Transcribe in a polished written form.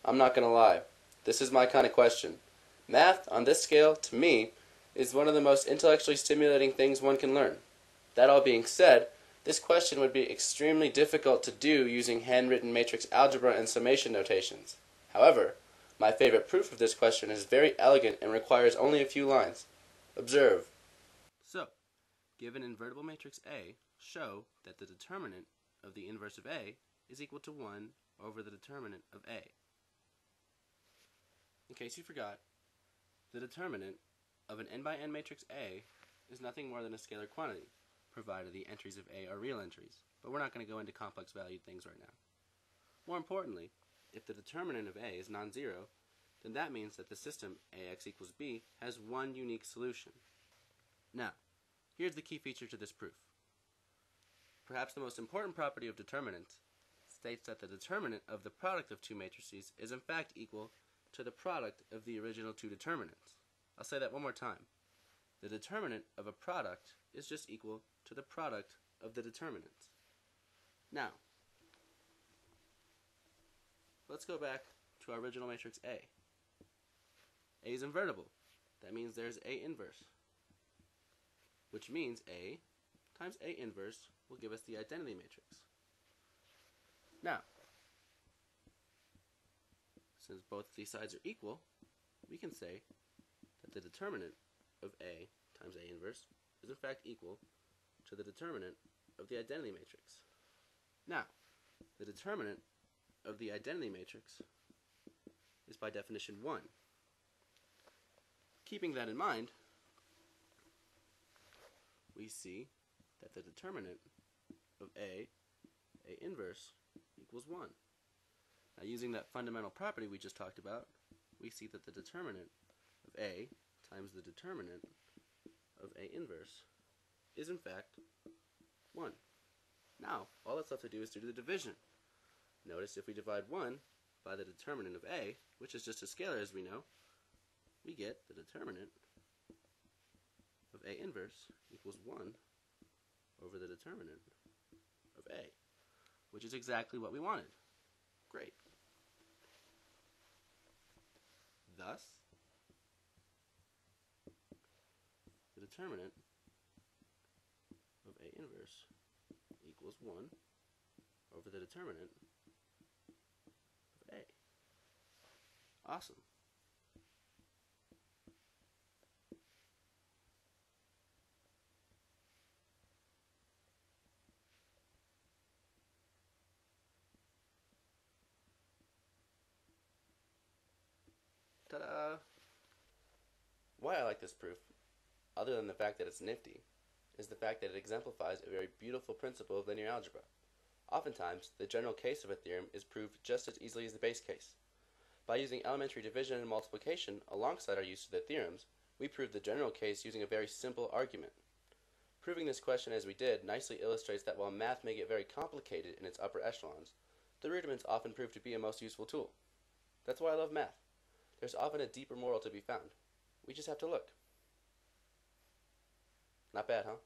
I'm not gonna lie. This is my kind of question. Math, on this scale, to me, is one of the most intellectually stimulating things one can learn. That all being said, this question would be extremely difficult to do using handwritten matrix algebra and summation notations. However, my favorite proof of this question is very elegant and requires only a few lines. Observe. So, given invertible matrix A, show that the determinant of the inverse of A is equal to 1 over the determinant of A. In case you forgot, the determinant of an n by n matrix A is nothing more than a scalar quantity, provided the entries of A are real entries, but we're not going to go into complex valued things right now. More importantly, if the determinant of A is non-zero, then that means that the system AX equals B has one unique solution. Now, here's the key feature to this proof. Perhaps the most important property of determinants states that the determinant of the product of two matrices is in fact equal to the product of the original two determinants. I'll say that one more time. The determinant of a product is just equal to the product of the determinants. Now, let's go back to our original matrix A. A is invertible. That means there's A inverse, which means A times A inverse will give us the identity matrix. Now, since both of these sides are equal, we can say that the determinant of A times A inverse is in fact equal to the determinant of the identity matrix. Now, the determinant of the identity matrix is by definition 1. Keeping that in mind, we see that the determinant of A inverse equals 1. Now, using that fundamental property we just talked about, we see that the determinant of A times the determinant of A inverse is in fact 1. Now, all that's left to do is to do the division. Notice if we divide 1 by the determinant of A, which is just a scalar as we know, we get the determinant of A inverse equals 1 over the determinant of A, which is exactly what we wanted. Great. Thus, the determinant of A inverse equals 1 over the determinant of A. Awesome. Ta-da! Why I like this proof, other than the fact that it's nifty, is the fact that it exemplifies a very beautiful principle of linear algebra. Oftentimes, the general case of a theorem is proved just as easily as the base case. By using elementary division and multiplication alongside our use of the theorems, we prove the general case using a very simple argument. Proving this question as we did nicely illustrates that while math may get very complicated in its upper echelons, the rudiments often prove to be a most useful tool. That's why I love math. There's often a deeper moral to be found. We just have to look. Not bad, huh?